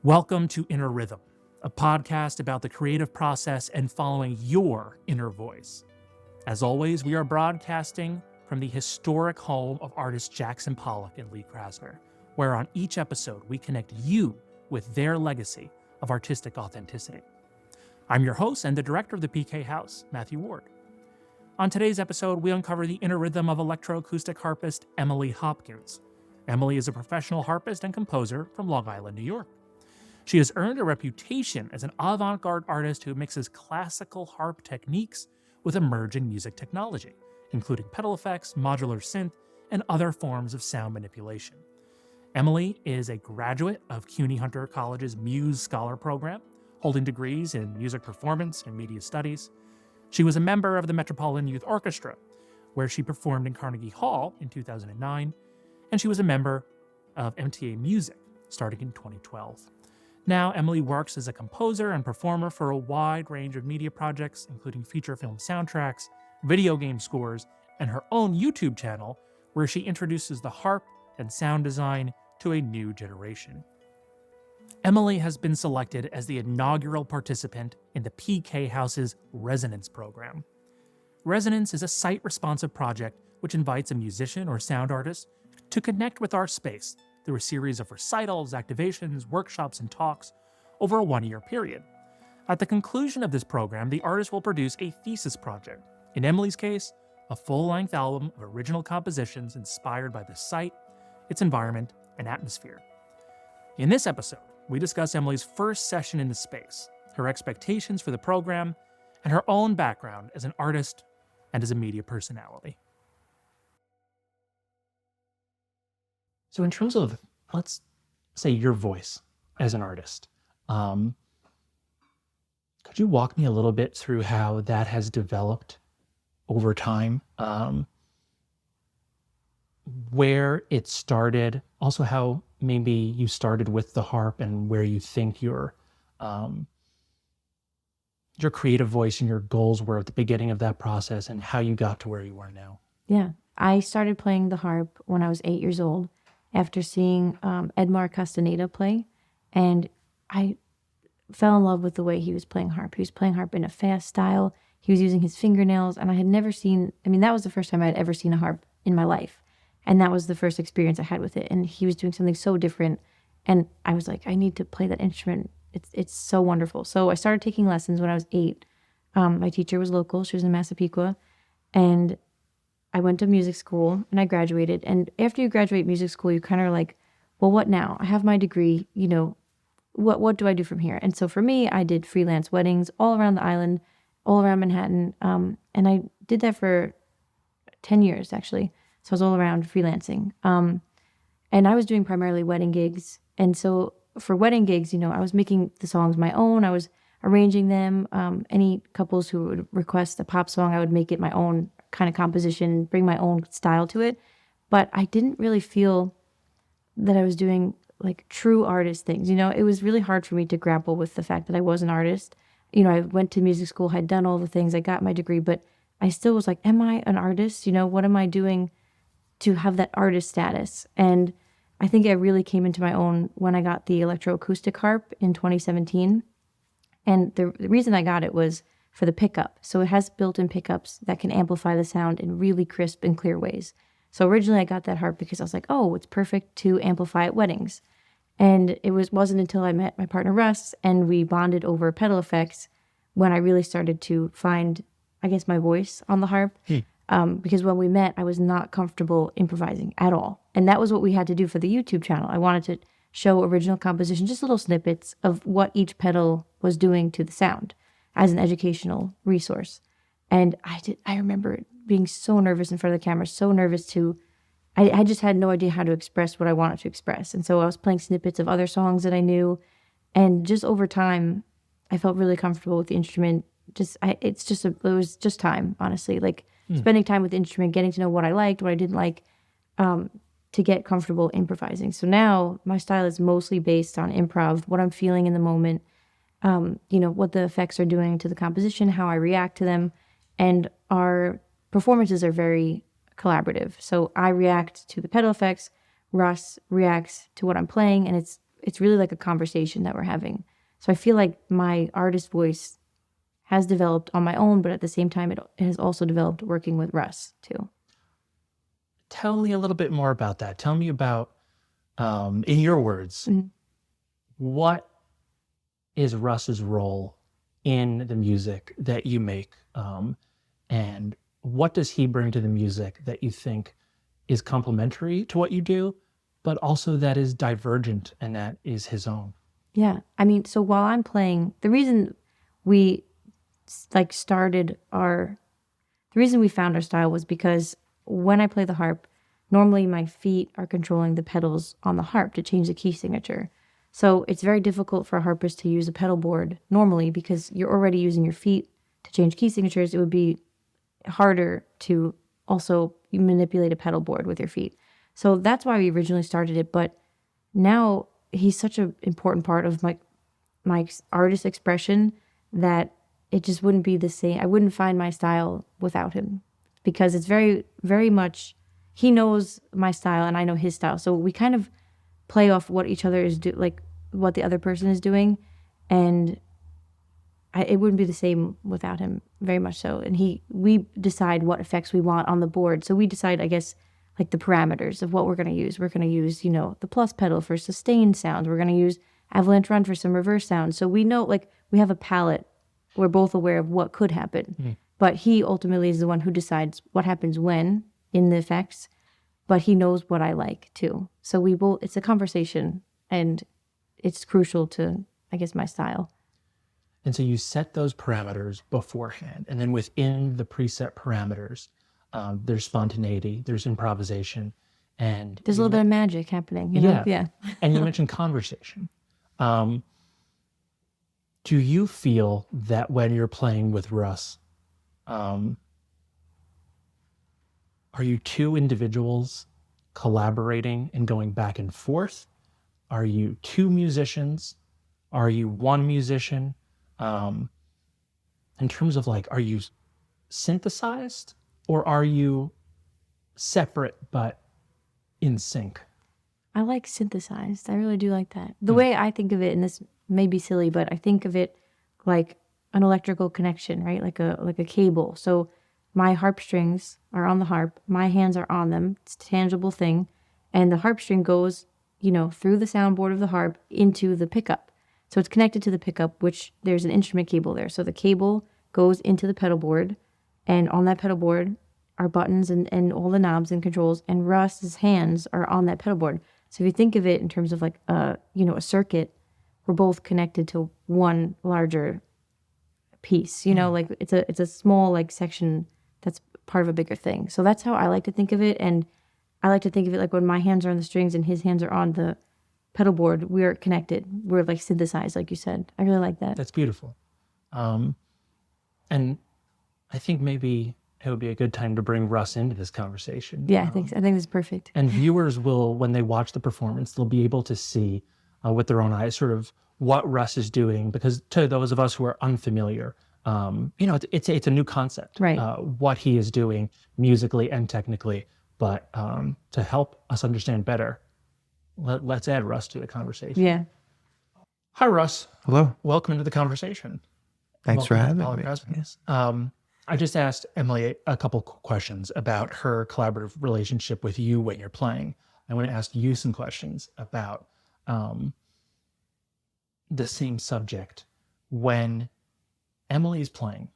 Welcome to Inner Rhythm, a podcast about the creative process and following your inner voice. As always, we are broadcasting from the historic home of artists Jackson Pollock and Pollock-Krasner, where on each episode we connect you with their legacy of artistic authenticity. I'm your host and the director of the PK House, Matthew Ward. On today's episode, we uncover the inner rhythm of electroacoustic harpist Emily Hopkins. Emily is a professional harpist and composer from Long Island, New York. She has earned a reputation as an avant-garde artist who mixes classical harp techniques with emerging music technology, including pedal effects, modular synth, and other forms of sound manipulation. Emily is a graduate of CUNY Hunter College's Muse Scholar Program, holding degrees in music performance and media studies. She was a member of the Metropolitan Youth Orchestra, where she performed in Carnegie Hall in 2009, and she was a member of MTA Music starting in 2012. Now, Emily works as a composer and performer for a wide range of media projects, including feature film soundtracks, video game scores, and her own YouTube channel, where she introduces the harp and sound design to a new generation. Emily has been selected as the inaugural participant in the PK House's Resonance program. Resonance is a site-responsive project which invites a musician or sound artist to connect with our space through a series of recitals, activations, workshops, and talks over a one-year period. At the conclusion of this program, the artist will produce a thesis project. In Emily's case, a full-length album of original compositions inspired by the site, its environment, and atmosphere. In this episode, we discuss Emily's first session in the space, her expectations for the program, and her own background as an artist and as a media personality. So in terms of, let's say, your voice as an artist, could you walk me a little bit through how that has developed over time? Where it started, also how maybe you started with the harp and where you think your creative voice and your goals were at the beginning of that process and how you got to where you are now. Yeah, I started playing the harp when I was 8 years old after seeing Edmar Castaneda play, and I fell in love with the way he was playing harp. He was playing harp in a fast style. He was using his fingernails, and I had never seen, that was the first time I had ever seen a harp in my life. And that was the first experience I had with it. And he was doing something so different. And I was like, I need to play that instrument. It's so wonderful. So I started taking lessons when I was 8. My teacher was local. She was in Massapequa. And I went to music school and I graduated. And after you graduate music school, you kind of are like, well, what now? I have my degree, what do I do from here? And so for me, I did freelance weddings all around the island, all around Manhattan. And I did that for 10 years, actually. So I was all around freelancing. And I was doing primarily wedding gigs. And so for wedding gigs, I was making the songs my own. I was arranging them. Any couples who would request a pop song, I would make it my own kind of composition, bring my own style to it. But I didn't really feel that I was doing like true artist things. It was really hard for me to grapple with the fact that I was an artist. I went to music school, had done all the things, I got my degree, but I still was like, am I an artist? What am I doing to have that artist status? And I think I really came into my own when I got the electroacoustic harp in 2017. And the reason I got it was for the pickup. So it has built-in pickups that can amplify the sound in really crisp and clear ways. So originally I got that harp because I was like, oh, it's perfect to amplify at weddings. And it wasn't until I met my partner Russ and we bonded over pedal effects when I really started to find, I guess, my voice on the harp. Because when we met, I was not comfortable improvising at all. And that was what we had to do for the YouTube channel. I wanted to show original composition, just little snippets of what each pedal was doing to the sound as an educational resource. And I remember being so nervous in front of the camera, so nervous I just had no idea how to express what I wanted to express. And so I was playing snippets of other songs that I knew. And just over time, I felt really comfortable with the instrument. It was just time, honestly. Spending time with the instrument, getting to know what I liked, what I didn't like, to get comfortable improvising. So now my style is mostly based on improv, what I'm feeling in the moment, what the effects are doing to the composition, how I react to them. And our performances are very collaborative. So I react to the pedal effects, Russ reacts to what I'm playing, and it's it's really like a conversation that we're having. So I feel like my artist voice has developed on my own, but at the same time, it has also developed working with Russ too. Tell me a little bit more about that. Tell me about, in your words, what is Russ's role in the music that you make? And what does he bring to the music that you think is complementary to what you do, but also that is divergent and that is his own? Yeah. I mean, so while I'm playing, the reason we found our style was because when I play the harp, normally my feet are controlling the pedals on the harp to change the key signature. So it's very difficult for a harpist to use a pedal board normally because you're already using your feet to change key signatures. It would be harder to also manipulate a pedal board with your feet. So that's why we originally started it. But now he's such an important part of my artist expression that it just wouldn't be the same. I wouldn't find my style without him because it's very, very much, he knows my style and I know his style. So we kind of play off what each other is what the other person is doing. And it wouldn't be the same without him, very much so. And we decide what effects we want on the board. So we decide, I guess, like the parameters of what we're going to use. We're going to use, the plus pedal for sustained sounds. We're going to use avalanche run for some reverse sounds. So we know, we have a palette. We're both aware of what could happen. But he ultimately is the one who decides what happens when in the effects. But he knows what I like too. So it's a conversation and it's crucial to, I guess, my style. And so you set those parameters beforehand. And then within the preset parameters, there's spontaneity, there's improvisation, and there's a little bit of magic happening. Yeah. And you mentioned conversation. Do you feel that when you're playing with Russ, are you two individuals collaborating and going back and forth? Are you two musicians? Are you one musician? In terms of are you synthesized or are you separate but in sync? I like synthesized. I really do like that. The way I think of it, and this may be silly, but I think of it like an electrical connection, right? Like a cable. So my harp strings are on the harp. My hands are on them. It's a tangible thing. And the harp string goes, through the soundboard of the harp into the pickup. So it's connected to the pickup, which there's an instrument cable there. So the cable goes into the pedal board. And on that pedal board are buttons and all the knobs and controls. And Russ's hands are on that pedal board. So if you think of it in terms of a circuit, we're both connected to one larger piece. It's a small section that's part of a bigger thing. So that's how I like to think of it. And I like to think of it like when my hands are on the strings and his hands are on the pedal board, we're connected. We're synthesized, like you said. I really like that. That's beautiful. And I think maybe it would be a good time to bring Russ into this conversation. Yeah, I think that's perfect. And viewers will, when they watch the performance, they'll be able to see with their own eyes sort of what Russ is doing, because to those of us who are unfamiliar, it's a new concept, right? What he is doing musically and technically, but to help us understand better, let's add Russ to the conversation. Yeah. Hi, Russ. Hello. Welcome into the conversation. Thanks for having me. Yes. I just asked Emily a couple questions about her collaborative relationship with you when you're playing. I want to ask you some questions about the same subject. When Emily's playing,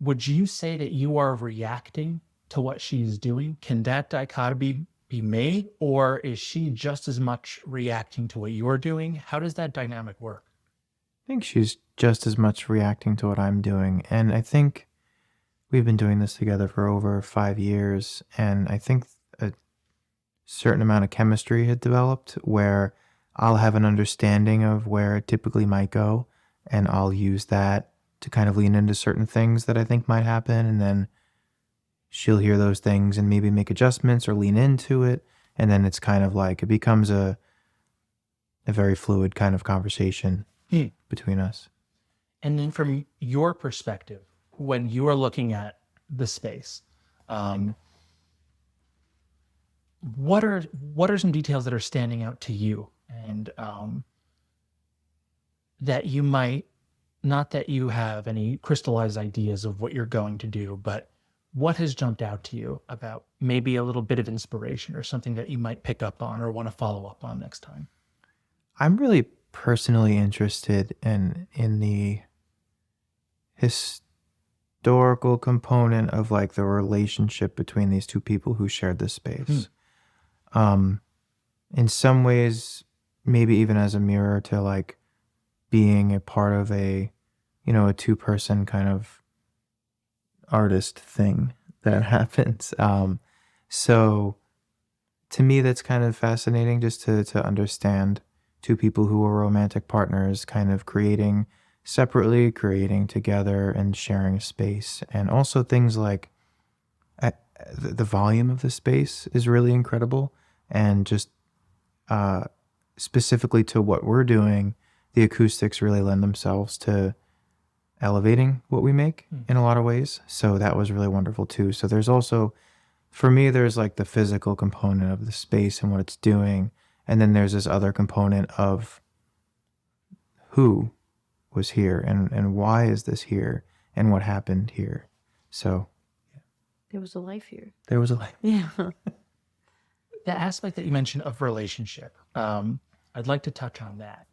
would you say that you are reacting to what she's doing? Can that dichotomy be made, or is she just as much reacting to what you're doing? How does that dynamic work? I think she's just as much reacting to what I'm doing. And I think we've been doing this together for over 5 years. And I think a certain amount of chemistry had developed where I'll have an understanding of where it typically might go. And I'll use that to kind of lean into certain things that I think might happen. And then she'll hear those things and maybe make adjustments or lean into it. And then it's kind of it becomes a very fluid kind of conversation between us. And then from your perspective, when you are looking at the space, what are some details that are standing out to you and that you might, not that you have any crystallized ideas of what you're going to do, but what has jumped out to you about maybe a little bit of inspiration or something that you might pick up on or want to follow up on next time? I'm really personally interested in the historical component of like the relationship between these two people who shared this space. In some ways, maybe even as a mirror to like being a part of a, a two-person kind of artist thing that happens. So to me, that's kind of fascinating just to understand two people who are romantic partners kind of creating separately, creating together, and sharing a space. And also things like the volume of the space is really incredible. And just specifically to what we're doing, the acoustics really lend themselves to elevating what we make in a lot of ways. So that was really wonderful too. So there's also, for me, there's like the physical component of the space and what it's doing. And then there's this other component of who was here and why is this here and what happened here. So There was a life here. there was a life. Yeah. The aspect that you mentioned of relationship, I'd like to touch on that.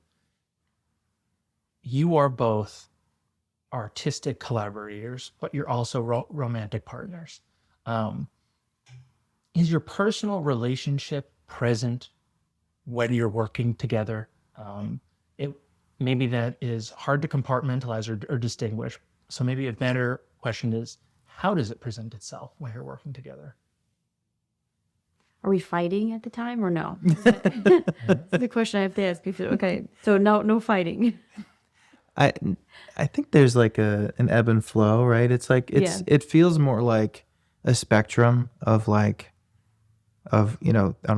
You are both artistic collaborators, but you're also romantic partners. Is your personal relationship present when you're working together? Maybe that is hard to compartmentalize or distinguish. So maybe a better question is, how does it present itself when you're working together? Are we fighting at the time or no? That's the question I have to ask. Okay, so no fighting. I think there's like an ebb and flow, right? It's like it feels more like a spectrum of on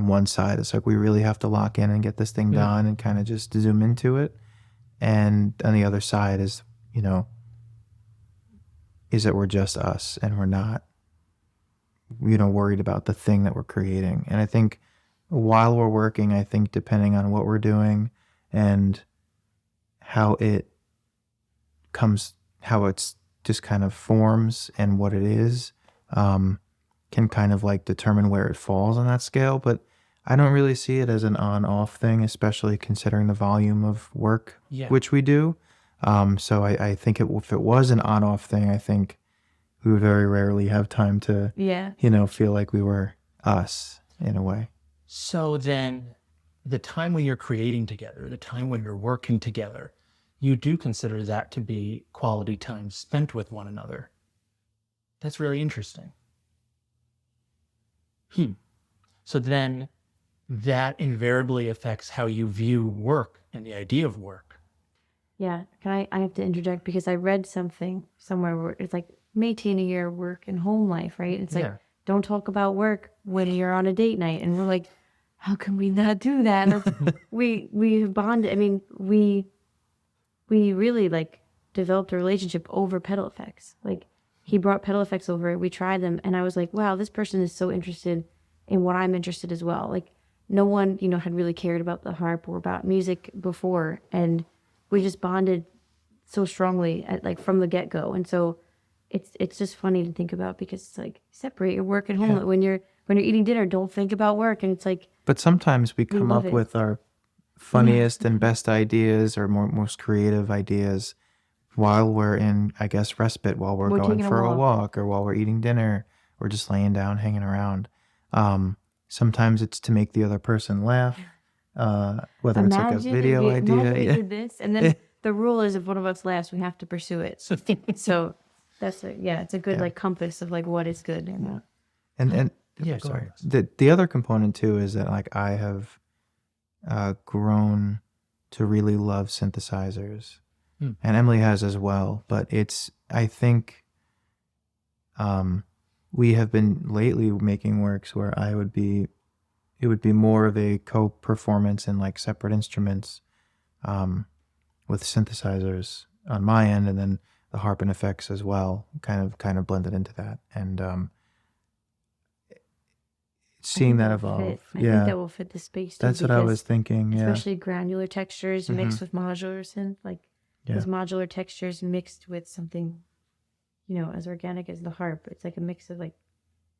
one side it's like we really have to lock in and get this thing done and kind of just zoom into it, and on the other side is that we're just us and we're not worried about the thing that we're creating. And I think while we're working, I think depending on what we're doing and how it comes, how it's just kind of forms and what it is, can kind of like determine where it falls on that scale. But I don't really see it as an on-off thing, especially considering the volume of work which we do. So I think if it was an on-off thing, I think we would very rarely have time to, feel like we were us in a way. So then the time when you're creating together, the time when you're working together, you do consider that to be quality time spent with one another. That's really interesting. So then that invariably affects how you view work and the idea of work. Yeah, I have to interject because I read something somewhere where it's like maintaining your work and home life, right? It's like, don't talk about work when you're on a date night. And we're like, how can we not do that? we bonded. I mean, we really like developed a relationship over pedal effects. Like he brought pedal effects over, we tried them, and I was like, wow, this person is so interested in what I'm interested as well. Like no one, had really cared about the harp or about music before, and we just bonded so strongly from the get-go. And so it's just funny to think about because it's like separate your work and home. When you're eating dinner, don't think about work. And it's like, but sometimes we come up with our funniest and best ideas or most creative ideas while we're in, I guess, respite, while we're going for a walk or while we're eating dinner or just laying down, hanging around. Sometimes it's to make the other person laugh, whether it's like a video idea. Imagine we did this, and then the rule is if one of us laughs, we have to pursue it. So that's it's a good compass of what is good. And sorry. The other component too is that I have grown to really love synthesizers, and Emily has as well. But I think we have been lately making works where it would be more of a co-performance in separate instruments, with synthesizers on my end, and then the harp and effects as well, kind of blended into that. And seeing that that will evolve. fit. I think Yeah, that will fit the space too. that's what I was Because thinking. Yeah, especially granular textures mixed with modular synth, like yeah. those modular textures mixed with something, as organic as the harp. It's like a mix of like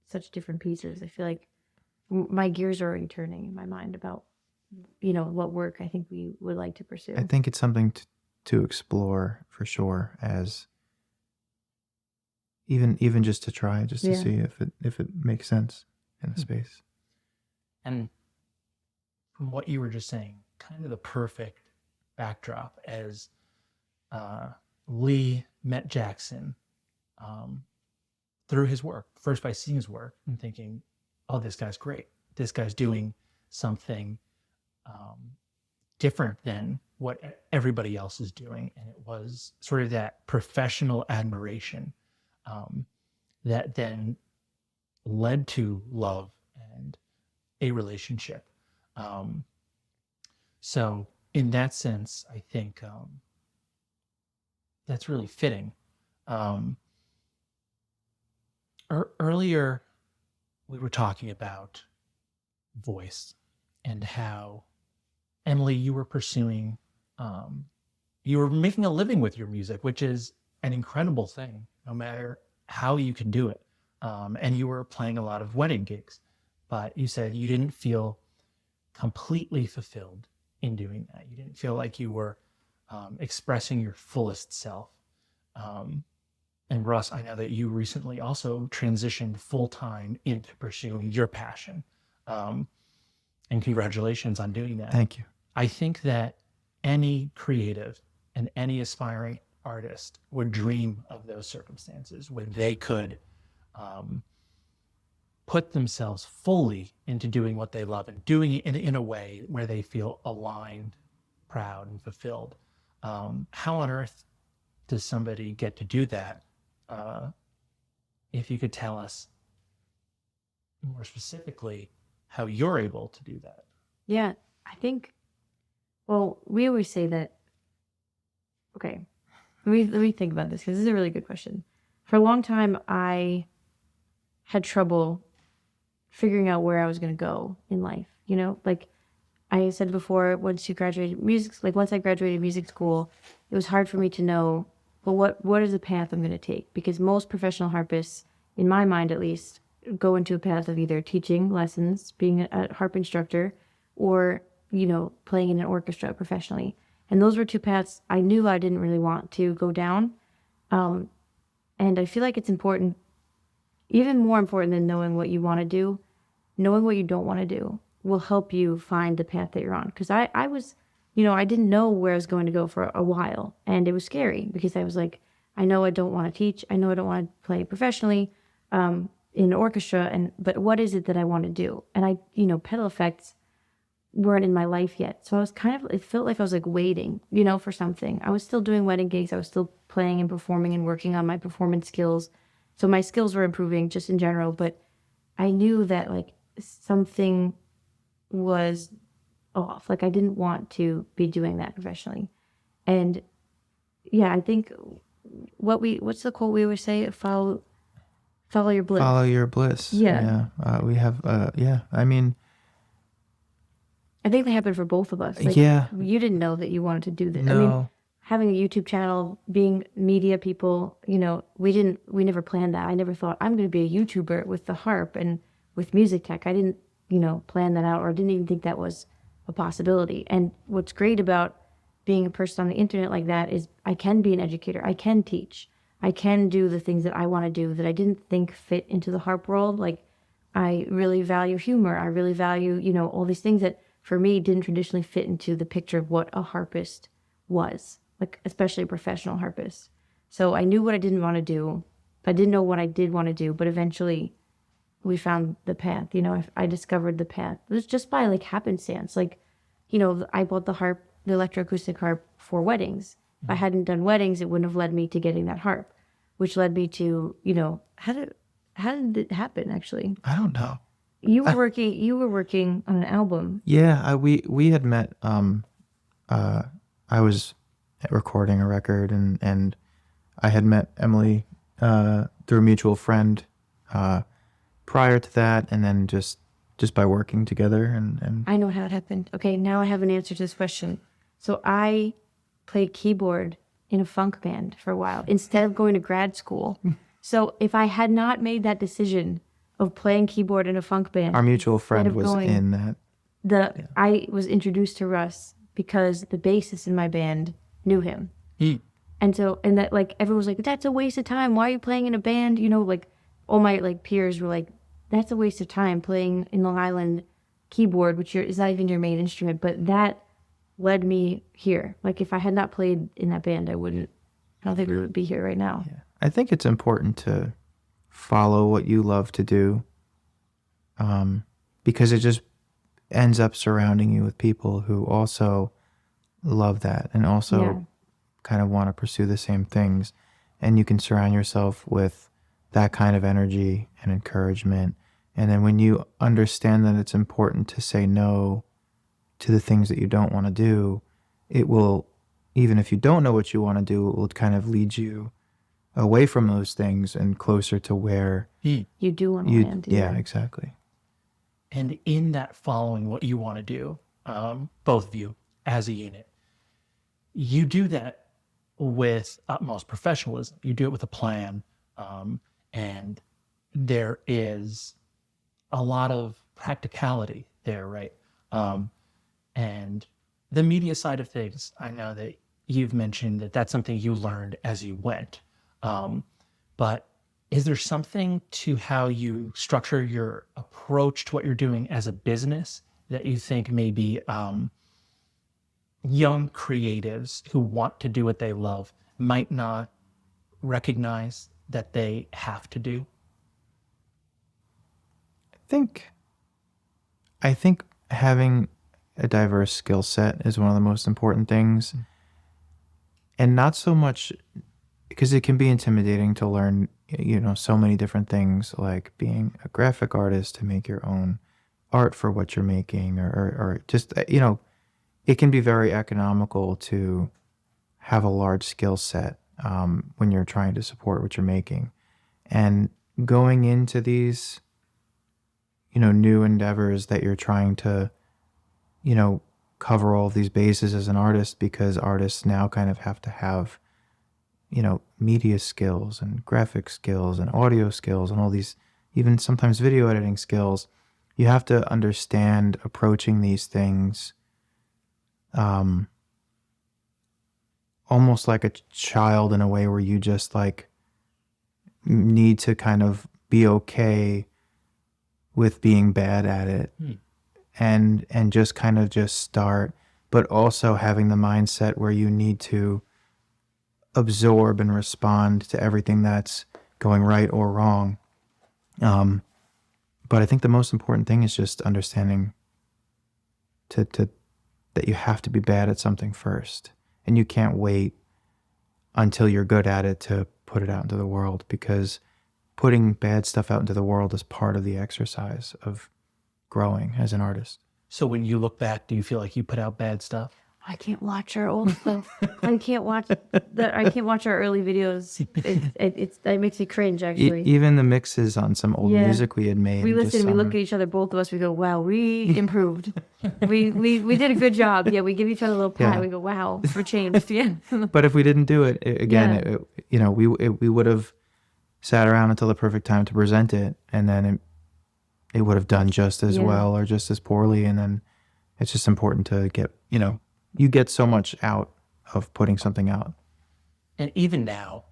such different pieces. I feel like my gears are already turning in my mind about, what work I think we would like to pursue. I think it's something to explore for sure, as even just to try, just to Yeah. see if it makes sense in the space. And from what you were just saying, kind of the perfect backdrop as Lee met Jackson through his work, first by seeing his work and thinking, oh, this guy's great. This guy's doing something different than what everybody else is doing. And it was sort of that professional admiration that then led to love and a relationship. So in that sense, I think that's really fitting. Earlier, we were talking about voice and how, Emily, you were pursuing, you were making a living with your music, which is an incredible thing, no matter how you can do it. And you were playing a lot of wedding gigs, but you said you didn't feel completely fulfilled in doing that. You didn't feel like you were expressing your fullest self. And Russ, I know that you recently also transitioned full-time into pursuing your passion. And congratulations on doing that. Thank you. I think that any creative and any aspiring artist would dream of those circumstances when they could put themselves fully into doing what they love and doing it in a way where they feel aligned, proud, and fulfilled. How on earth does somebody get to do that? If you could tell us more specifically how you're able to do that. Yeah, I think, well, we always say that, okay, let me think about this because this is a really good question. For a long time, I had trouble figuring out where I was going to go in life. Like I said before, once I graduated music school, it was hard for me to know, well, what is the path I'm going to take? Because most professional harpists, in my mind at least, go into a path of either teaching lessons, being a harp instructor, or, playing in an orchestra professionally. And those were two paths I knew I didn't really want to go down. And I feel like it's important, even more important than knowing what you want to do, knowing what you don't want to do will help you find the path that you're on. Because I was, I didn't know where I was going to go for a while. And it was scary because I was like, I know I don't want to teach. I know I don't want to play professionally in an orchestra. But what is it that I want to do? And pedal effects weren't in my life yet. So I was it felt like I was like waiting, for something. I was still doing wedding gigs. I was still playing and performing and working on my performance skills. So my skills were improving just in general, but I knew that like something was off. Like I didn't want to be doing that professionally. And yeah, I think what's the quote we always say? Follow your bliss. Follow your bliss. Yeah. We have, I mean, I think that happened for both of us. Like, yeah. You didn't know that you wanted to do this. No. I mean, having a YouTube channel, being media people, we never planned that. I never thought I'm going to be a YouTuber with the harp and with music tech. I didn't, plan that out, or didn't even think that was a possibility. And what's great about being a person on the internet like that is I can be an educator. I can teach. I can do the things that I want to do that I didn't think fit into the harp world. Like I really value humor. I really value, all these things that for me didn't traditionally fit into the picture of what a harpist was, like especially a professional harpist. So I knew what I didn't want to do. I didn't know what I did want to do, but eventually we found the path. I discovered the path. It was just by like happenstance. Like, I bought the harp, the electroacoustic harp for weddings. If I hadn't done weddings, it wouldn't have led me to getting that harp, which led me to, how did it happen actually? I don't know. You were working on an album. Yeah, we had met. I was recording a record, and I had met Emily through a mutual friend prior to that, and then just just by working together and I know how it happened. Okay, now I have an answer to this question. So I played keyboard in a funk band for a while instead of going to grad school. So if I had not made that decision of playing keyboard in a funk band, our mutual friend of was going- in that. I was introduced to Russ because the bassist in my band knew him. And so, and that, like, everyone was like, that's a waste of time. Why are you playing in a band? You know, like, all my, like, peers were like, that's a waste of time playing in Long Island keyboard, which is not even your main instrument. But that led me here. Like, if I had not played in that band, I don't think we would be here right now. Yeah. I think it's important to follow what you love to do, because it just ends up surrounding you with people who also love that and also kind of want to pursue the same things. And you can surround yourself with that kind of energy and encouragement. And then when you understand that it's important to say no to the things that you don't want to do, it will, even if you don't know what you want to do, it will kind of lead you away from those things and closer to where You do want to land. yeah, exactly. And in that following what you want to do, both of you as a unit, you do that with utmost professionalism. You do it with a plan, and there is a lot of practicality there, right? And the media side of things, I know that you've mentioned that that's something you learned as you went. But is there something to how you structure your approach to what you're doing as a business that you think maybe young creatives who want to do what they love might not recognize that they have to do? I think having a diverse skill set is one of the most important things. And not so much because it can be intimidating to learn, so many different things, like being a graphic artist to make your own art for what you're making, or just, it can be very economical to have a large skill set when you're trying to support what you're making. And going into these, new endeavors that you're trying to, cover all of these bases as an artist, because artists now kind of have to have, media skills and graphic skills and audio skills and all these, even sometimes video editing skills. You have to understand approaching these things almost like a child, in a way where you just like need to kind of be okay with being bad at it and just kind of just start, but also having the mindset where you need to absorb and respond to everything that's going right or wrong. But I think the most important thing is just understanding that you have to be bad at something first, and you can't wait until you're good at it to put it out into the world, because putting bad stuff out into the world is part of the exercise of growing as an artist. So when you look back, do you feel like you put out bad stuff? I can't watch our old stuff. I can't watch our early videos. It makes me cringe, actually. Even the mixes on some old Yeah. music we had made. We just listen, we some- look at each other, both of us, we go, wow, we improved. we did a good job. Yeah, we give each other a little pat. Yeah. We go, wow, we're changed. Yeah. But if we didn't do it, we would have sat around until the perfect time to present it, and then it would have done just as well or just as poorly. And then it's just important to get, you get so much out of putting something out. And even now,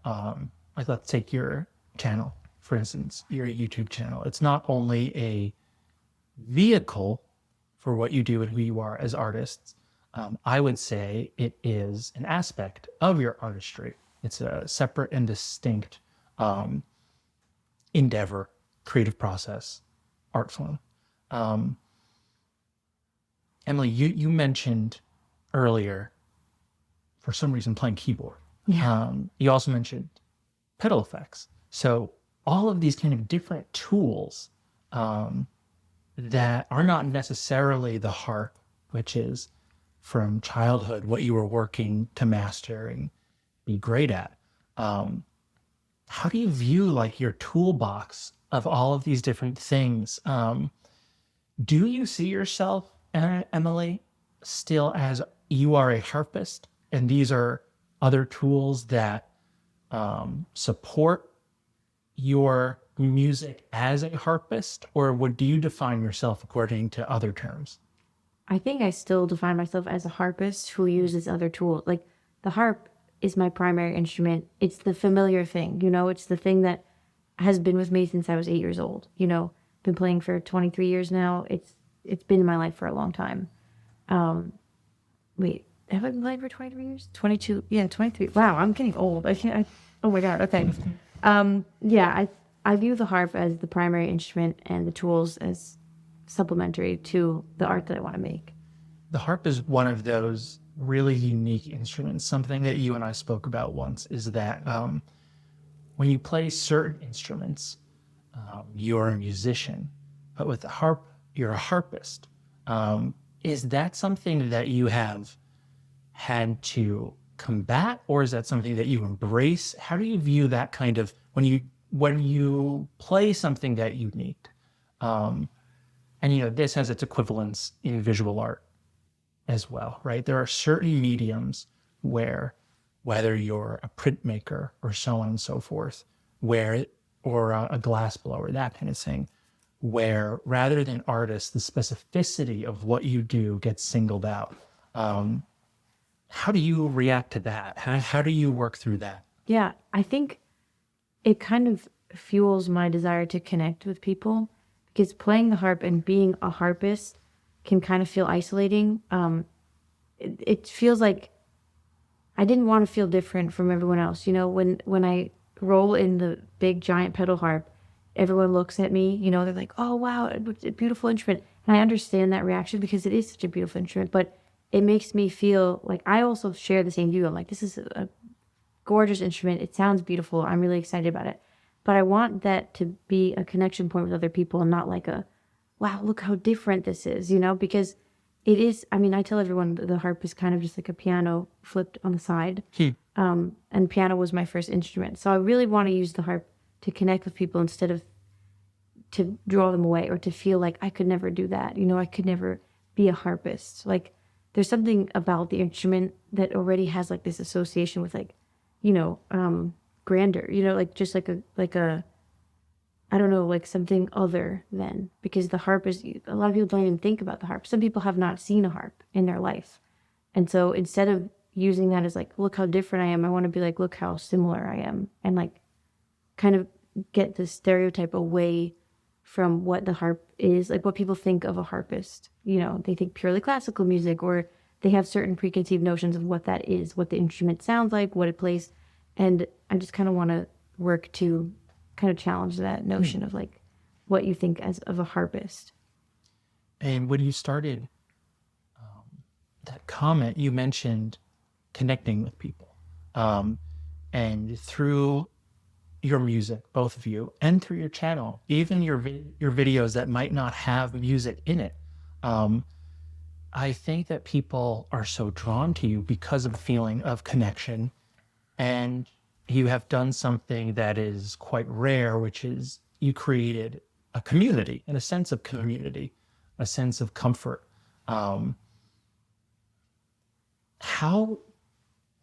like let's take your channel, for instance, your YouTube channel. It's not only a vehicle for what you do and who you are as artists. I would say it is an aspect of your artistry. It's a separate and distinct endeavor, creative process, art form. Emily, you mentioned earlier, for some reason, playing keyboard. Yeah. You also mentioned pedal effects. So all of these kind of different tools that are not necessarily the harp, which is from childhood what you were working to master and be great at. How do you view like your toolbox of all of these different things? Do you see yourself, Emily, still as you are a harpist, and these are other tools that support your music as a harpist, or do you define yourself according to other terms? I think I still define myself as a harpist who uses other tools. Like the harp is my primary instrument. It's the familiar thing, it's the thing that has been with me since I was 8 years old. Been playing for 23 years now. It's been in my life for a long time. Wait, have I been playing for 23 years? 22? Yeah, 23. Wow, I'm getting old. Oh my God. Okay. Yeah, I view the harp as the primary instrument and the tools as supplementary to the art that I want to make. The harp is one of those really unique instruments. Something that you and I spoke about once is that when you play certain instruments, you're a musician, but with the harp, you're a harpist. Is that something that you have had to combat, or is that something that you embrace? How do you view that kind of when you play something that you need? And this has its equivalents in visual art as well, right? There are certain mediums where, whether you're a printmaker or so on and so forth, or a glass blower, that kind of thing, where rather than artists, the specificity of what you do gets singled out. How do you react to that? How do you work through that? Yeah, I think it kind of fuels my desire to connect with people, because playing the harp and being a harpist can kind of feel isolating. It feels like I didn't want to feel different from everyone else. When I roll in the big giant pedal harp, everyone looks at me, they're like, oh, wow, it's a beautiful instrument. And I understand that reaction because it is such a beautiful instrument, but it makes me feel like I also share the same view. I'm like, this is a gorgeous instrument. It sounds beautiful. I'm really excited about it. But I want that to be a connection point with other people and not like wow, look how different this is, because it is. I mean, I tell everyone the harp is kind of just like a piano flipped on the side. And piano was my first instrument. So I really want to use the harp to connect with people instead of to draw them away or to feel like I could never do that. I could never be a harpist. Like there's something about the instrument that already has like this association with like, grandeur, like just like a I don't know, like something other than, because the harp is, a lot of people don't even think about the harp. Some people have not seen a harp in their life. And so instead of using that as like, look how different I am, I want to be like, look how similar I am. And like kind of get the stereotype away from what the harp is, like what people think of a harpist. They think purely classical music, or they have certain preconceived notions of what that is, what the instrument sounds like, what it plays. And I just kind of want to work to kind of challenge that notion of like what you think of a harpist. And when you started that comment, you mentioned connecting with people. And through your music, both of you, and through your channel, even your videos that might not have music in it, I think that people are so drawn to you because of the feeling of connection. And you have done something that is quite rare, which is you created a community, and a sense of community, a sense of comfort. How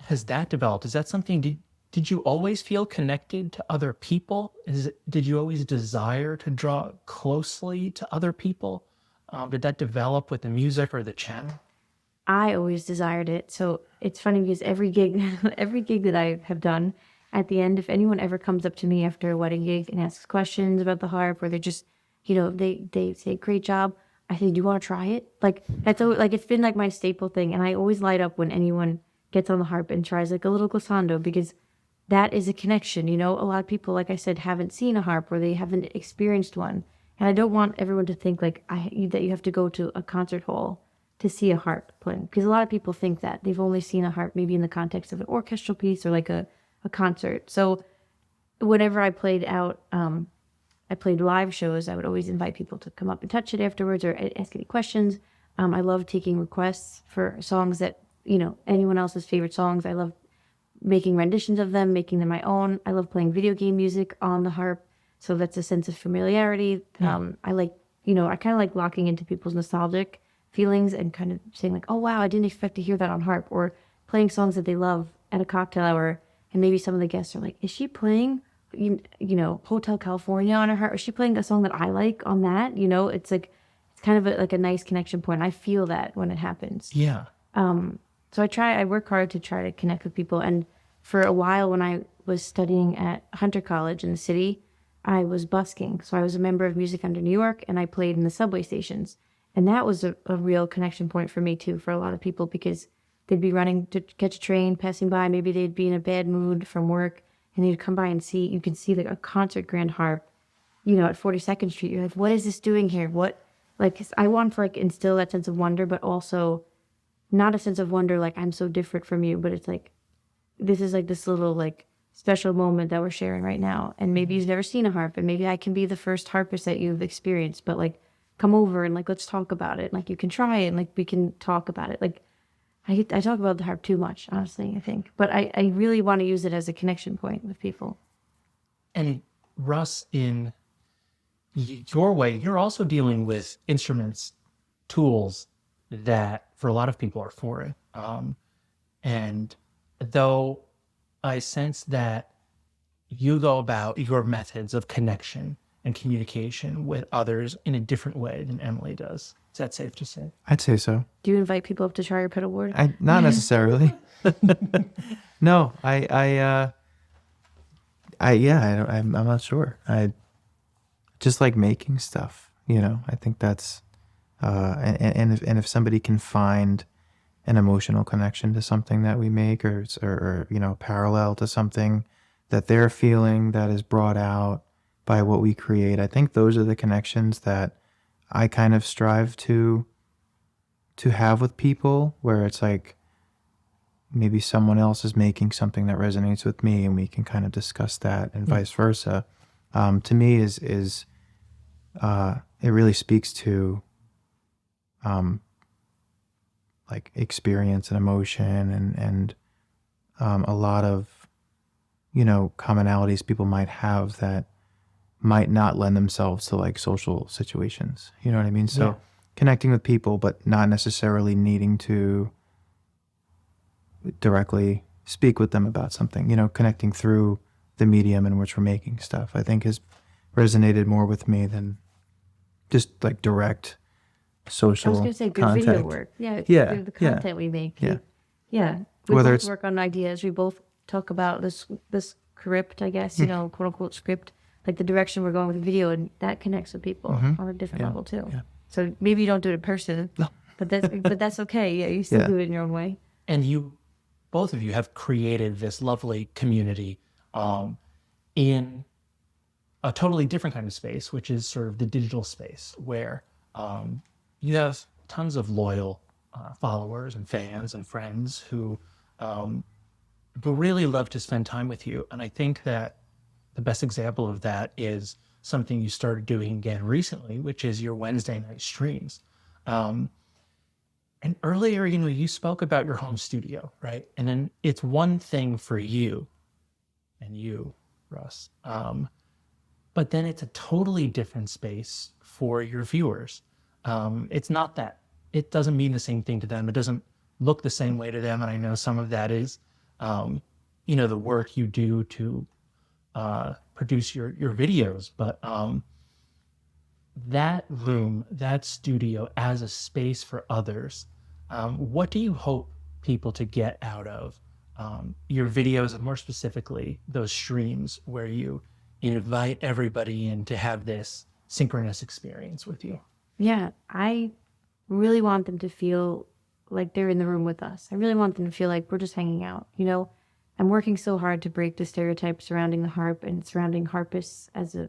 has that developed? Is that something, did you always feel connected to other people? Did you always desire to draw closely to other people? Did that develop with the music or the channel? I always desired it. So it's funny because every gig that I have done, at the end, if anyone ever comes up to me after a wedding gig and asks questions about the harp, or they're just, they say, great job, I say, do you want to try it? Like, that's always, like, it's been like my staple thing. And I always light up when anyone gets on the harp and tries like a little glissando, because that is a connection. A lot of people, like I said, haven't seen a harp or they haven't experienced one. And I don't want everyone to think like that you have to go to a concert hall to see a harp playing, because a lot of people think that they've only seen a harp maybe in the context of an orchestral piece or like a concert. So whenever I played out, I played live shows, I would always invite people to come up and touch it afterwards or ask any questions. I love taking requests for songs that, anyone else's favorite songs. I love making renditions of them, making them my own. I love playing video game music on the harp. So that's a sense of familiarity. I like, I kind of like locking into people's nostalgic feelings and kind of saying like, oh wow, I didn't expect to hear that on harp, or playing songs that they love at a cocktail hour. And maybe some of the guests are like, is she playing, Hotel California on her harp? Is she playing a song that I like on that? It's like, it's kind of like a nice connection point. I feel that when it happens. Yeah. So I work hard to try to connect with people. And for a while when I was studying at Hunter College in the city, I was busking. So I was a member of Music Under New York, and I played in the subway stations. And that was a real connection point for me too, for a lot of people, because they'd be running to catch a train, passing by. Maybe they'd be in a bad mood from work, and they'd come by and you could see like a concert grand harp, at 42nd Street. You're like, what is this doing here? I want to like instill that sense of wonder, but also not a sense of wonder like I'm so different from you, but it's like, this is like this little like special moment that we're sharing right now. And maybe you've never seen a harp, and maybe I can be the first harpist that you've experienced, but like, come over and like, let's talk about it. Like, you can try it and like, we can talk about it. Like, I talk about the harp too much, honestly, I think, but I really want to use it as a connection point with people. And Russ, in your way, you're also dealing with instruments, tools that for a lot of people are foreign. And though I sense that you go about your methods of connection and communication with others in a different way than Emily does. Is that safe to say? I'd say so. Do you invite people up to try your pedal board? Not necessarily. No, I'm not sure. I just like making stuff, I think that's, and if somebody can find an emotional connection to something that we make, or parallel to something that they're feeling that is brought out by what we create, I think those are the connections that I kind of strive to have with people, where it's like maybe someone else is making something that resonates with me, and we can kind of discuss that, and vice versa. To me is it really speaks to like experience and emotion, and a lot of commonalities people might have that might not lend themselves to like social situations. You know what I mean? So connecting with people, but not necessarily needing to directly speak with them about something, connecting through the medium in which we're making stuff, I think has resonated more with me than just like direct social I was going to say good contact. video work. Yeah. The content we make. Yeah. We Whether both it's work on ideas. We both talk about this script, I guess, quote unquote script, like the direction we're going with the video, and that connects with people on a different level too. Yeah. So maybe you don't do it in person, but that's okay. Yeah, you still do it in your own way. And both of you have created this lovely community in a totally different kind of space, which is sort of the digital space, where you have tons of loyal followers and fans and friends who really love to spend time with you. And I think that the best example of that is something you started doing again recently, which is your Wednesday night streams. And earlier, you spoke about your home studio, right? And then it's one thing for you and you, Russ. But then it's a totally different space for your viewers. It's not that. It doesn't mean the same thing to them. It doesn't look the same way to them. And I know some of that is, the work you do to produce your videos. But that room, that studio as a space for others, what do you hope people to get out of your videos, and more specifically those streams where you invite everybody in to have this synchronous experience with you? Yeah, I really want them to feel like they're in the room with us. I really want them to feel like we're just hanging out. I'm working so hard to break the stereotypes surrounding the harp and surrounding harpists as a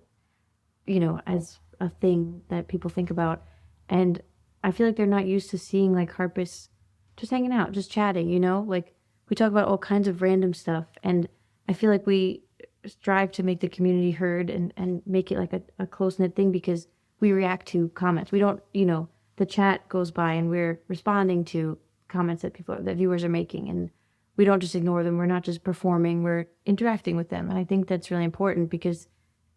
thing that people think about. And I feel like they're not used to seeing like harpists just hanging out, just chatting, like we talk about all kinds of random stuff. And I feel like we strive to make the community heard and make it like a close-knit thing, because we react to comments. We don't, the chat goes by and we're responding to comments that viewers are making, and we don't just ignore them. We're not just performing, we're interacting with them. And I think that's really important, because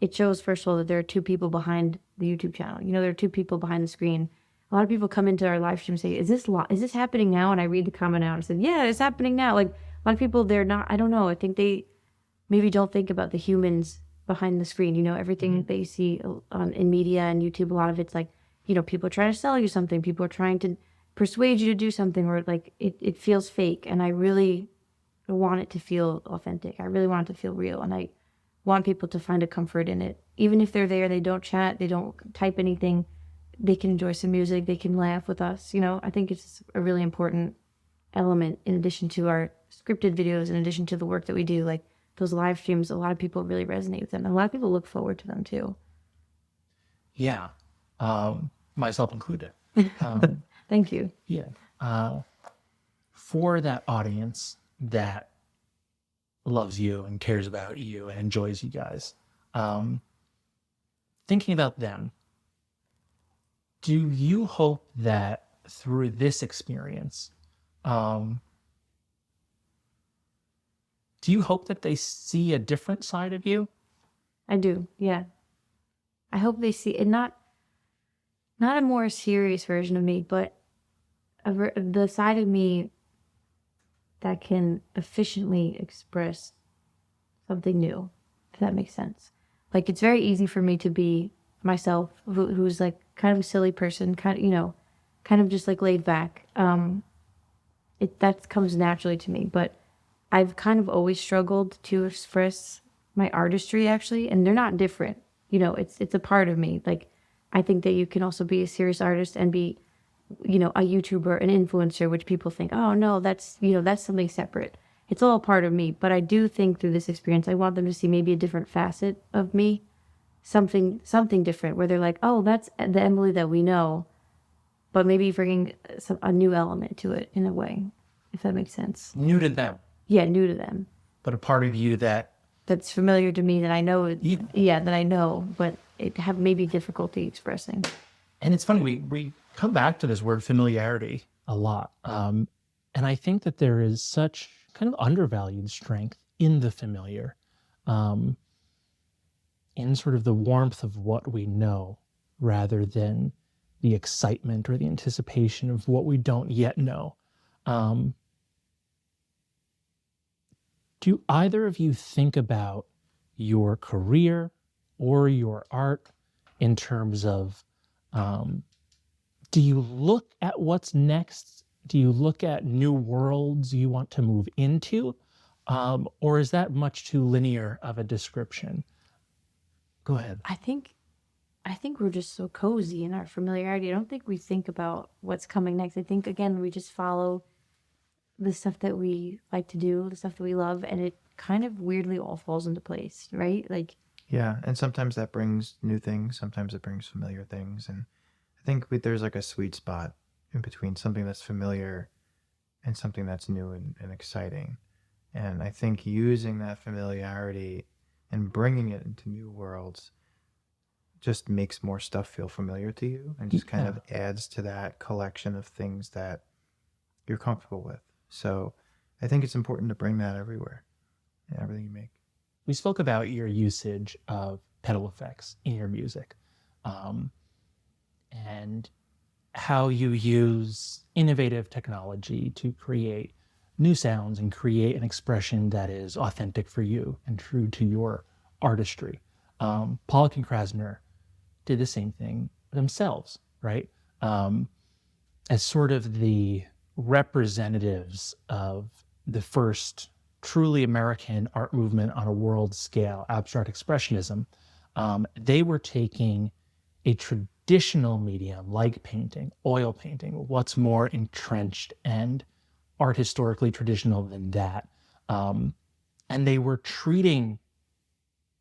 it shows, first of all, that there are two people behind the YouTube channel. There are two people behind the screen. A lot of people come into our live stream and say, is this happening now? And I read the comment out and said, yeah, it's happening now. Like, a lot of people, they're not, I don't know. I think they maybe don't think about the humans behind the screen. Everything that you see in media and YouTube, a lot of it's like, people are trying to sell you something. People are trying to persuade you to do something, or like it feels fake. And I really want it to feel authentic. I really want it to feel real. And I want people to find a comfort in it. Even if they're there, they don't chat, they don't type anything, they can enjoy some music, they can laugh with us. I think it's a really important element in addition to our scripted videos, in addition to the work that we do. Like those live streams, a lot of people really resonate with them. And a lot of people look forward to them too. Yeah. Myself included. Thank you. Yeah. For that audience that loves you and cares about you and enjoys you guys, thinking about them, do you hope that through this experience, do you hope that they see a different side of you? I do, yeah. I hope they see it, not a more serious version of me, but the side of me that can efficiently express something new, if that makes sense. Like, it's very easy for me to be myself, who's like kind of a silly person, kind of just like laid back. That comes naturally to me, but I've kind of always struggled to express my artistry, actually, and they're not different. It's a part of me. Like, I think that you can also be a serious artist and be, a YouTuber, an influencer, which people think, oh no, that's something separate. It's all part of me. But I do think through this experience, I want them to see maybe a different facet of me, something different, where they're like, oh, that's the Emily that we know, but maybe bringing a new element to it in a way, if that makes sense. New to them. Yeah, new to them. But a part of you that's familiar to me, that I know. That I know, but it have maybe difficulty expressing. And it's funny, we come back to this word familiarity a lot. And I think that there is such kind of undervalued strength in the familiar, in sort of the warmth of what we know, rather than the excitement or the anticipation of what we don't yet know. Do either of you think about your career or your art in terms of, do you look at what's next? Do you look at new worlds you want to move into? Or is that much too linear of a description? Go ahead. I think we're just so cozy in our familiarity. I don't think we think about what's coming next. I think, again, we just follow the stuff that we like to do, the stuff that we love, and it kind of weirdly all falls into place, right? Like, yeah, and sometimes that brings new things, sometimes it brings familiar things, and I think there's like a sweet spot in between something that's familiar and something that's new and exciting. And I think using that familiarity and bringing it into new worlds just makes more stuff feel familiar to you, and just kind of adds to that collection of things that you're comfortable with. So I think it's important to bring that everywhere, in everything you make. We spoke about your usage of pedal effects in your music, and how you use innovative technology to create new sounds and create an expression that is authentic for you and true to your artistry. Pollock-Krasner did the same thing themselves, right? As sort of the representatives of the first truly American art movement on a world scale, abstract expressionism, they were taking a traditional medium like painting, oil painting, what's more entrenched and art historically traditional than that, and they were treating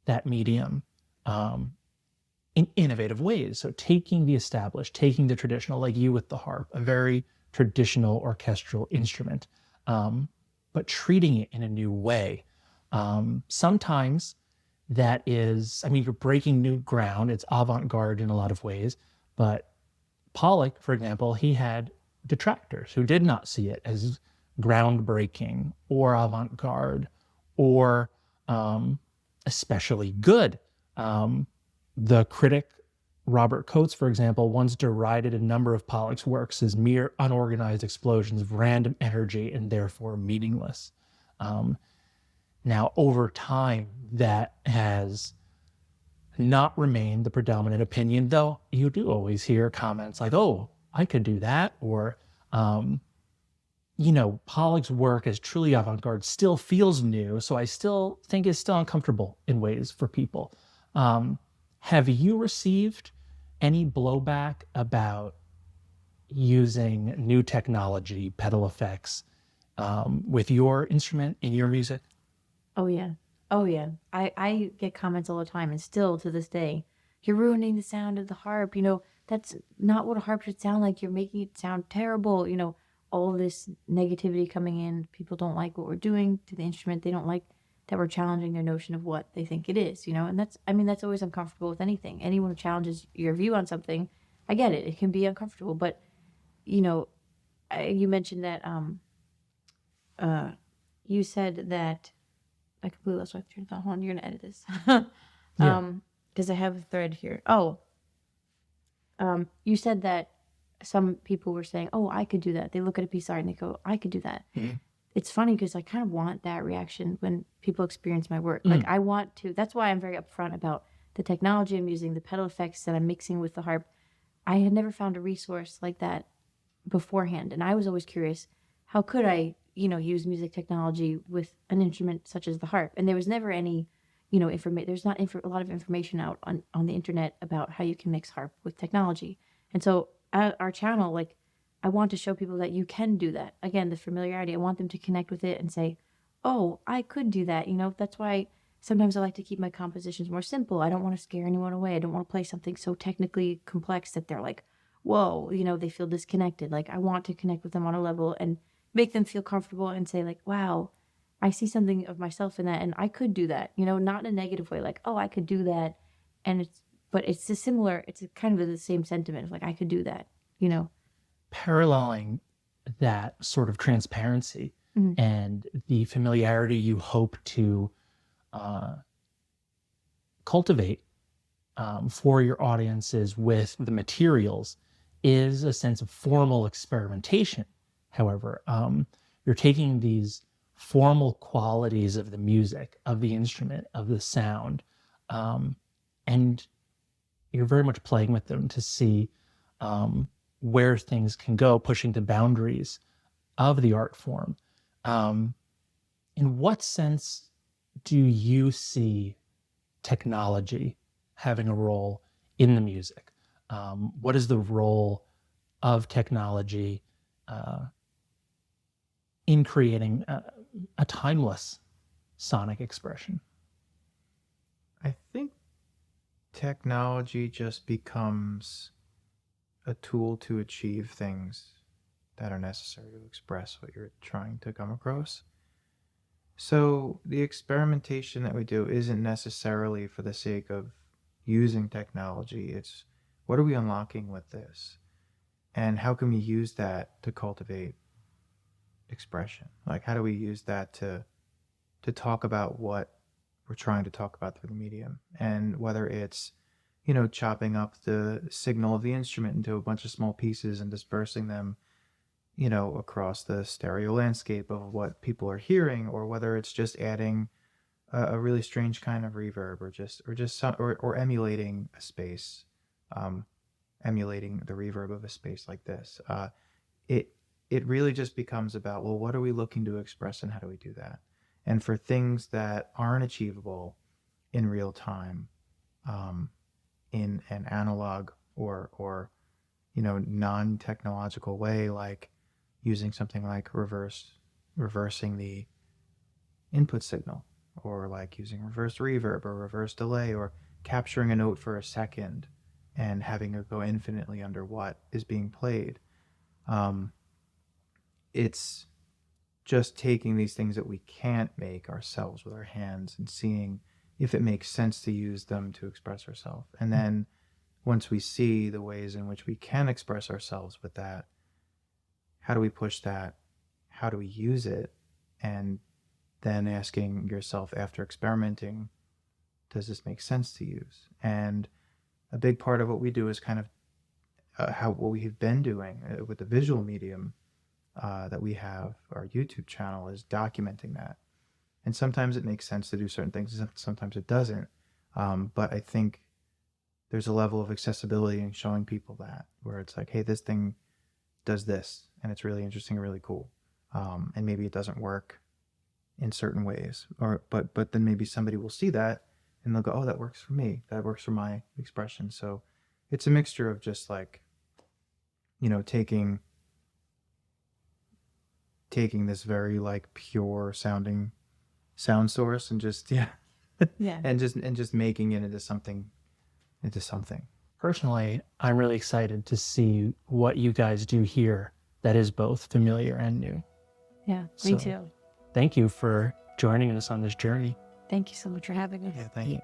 that medium in innovative ways. So taking the established, taking the traditional, like you with the harp, a very traditional orchestral instrument, but treating it in a new way. Sometimes that is, you're breaking new ground. It's avant-garde in a lot of ways, but Pollock, for example, he had detractors who did not see it as groundbreaking or avant-garde or especially good. The critic Robert Coates, for example, once derided a number of Pollock's works as mere unorganized explosions of random energy and therefore meaningless. Now, over time, that has not remained the predominant opinion, though you do always hear comments like, oh, I could do that, or, Pollock's work as truly avant-garde still feels new, so I still think it's still uncomfortable in ways for people. Have you received any blowback about using new technology, pedal effects, with your instrument in your music? Oh yeah. Oh yeah. I get comments all the time, and still to this day, you're ruining the sound of the harp. That's not what a harp should sound like. You're making it sound terrible. All this negativity coming in. People don't like what we're doing to the instrument. They don't like that we're challenging their notion of what they think it is, and that's always uncomfortable with anything. Anyone who challenges your view on something, I get it. It can be uncomfortable, but you mentioned that you said that I completely lost my train of thought. Hold on, you're gonna edit this. Because I have a thread here. You said that some people were saying, "Oh, I could do that." They look at a piece of art and they go, "I could do that." Mhm. It's funny because I kind of want that reaction when people experience my work. Mm. Like I want to. That's why I'm very upfront about the technology I'm using, the pedal effects that I'm mixing with the harp. I had never found a resource like that beforehand, and I was always curious, how could I, use music technology with an instrument such as the harp? And there was never any, information. There's not a lot of information out on the internet about how you can mix harp with technology. And so our channel, like, I want to show people that you can do that. Again, the familiarity. I want them to connect with it and say, "Oh, I could do that." That's why sometimes I like to keep my compositions more simple. I don't want to scare anyone away. I don't want to play something so technically complex that they're like, "Whoa," they feel disconnected. Like I want to connect with them on a level and make them feel comfortable and say like, "Wow, I see something of myself in that and I could do that." Not in a negative way, like, "Oh, I could do that." But it's a similar, it's a kind of the same sentiment of like, I could do that. Paralleling that sort of transparency Mhm. and the familiarity you hope to cultivate for your audiences with the materials is a sense of formal experimentation. However, you're taking these formal qualities of the music, of the instrument, of the sound, and you're very much playing with them to see where things can go, pushing the boundaries of the art form. In what sense do you see technology having a role in the music? What is the role of technology in creating a timeless sonic expression? I think technology just becomes a tool to achieve things that are necessary to express what you're trying to come across. So the experimentation that we do isn't necessarily for the sake of using technology. It's what are we unlocking with this? And how can we use that to cultivate expression? Like how do we use that to talk about what we're trying to talk about through the medium? And whether it's, chopping up the signal of the instrument into a bunch of small pieces and dispersing them, across the stereo landscape of what people are hearing, or whether it's just adding a really strange kind of reverb, or emulating a space, emulating the reverb of a space like this. It it really just becomes about, well, what are we looking to express and how do we do that? And for things that aren't achievable in real time, in an analog or non-technological way, like using something like reversing the input signal, or like using reverse reverb or reverse delay, or capturing a note for a second and having it go infinitely under what is being played. It's just taking these things that we can't make ourselves with our hands and seeing if it makes sense to use them to express ourselves. And then once we see the ways in which we can express ourselves with that, how do we push that? How do we use it? And then asking yourself after experimenting does this make sense to use? And a big part of what we do is kind of what we've been doing with the visual medium that we have, our YouTube channel, is documenting that. And sometimes it makes sense to do certain things, sometimes it doesn't. But I think there's a level of accessibility in showing people that, where it's like, hey, this thing does this, and it's really interesting and really cool. And maybe it doesn't work in certain ways, but then maybe somebody will see that and they'll go, oh, that works for me. That works for my expression. So it's a mixture of just like, taking this very like pure sounding sound source and just and just making it into something. Personally, I'm really excited to see what you guys do here that is both familiar and new. Yeah, So, me too. Thank you for joining us on this journey. Thank you so much for having us. Yeah, thank you.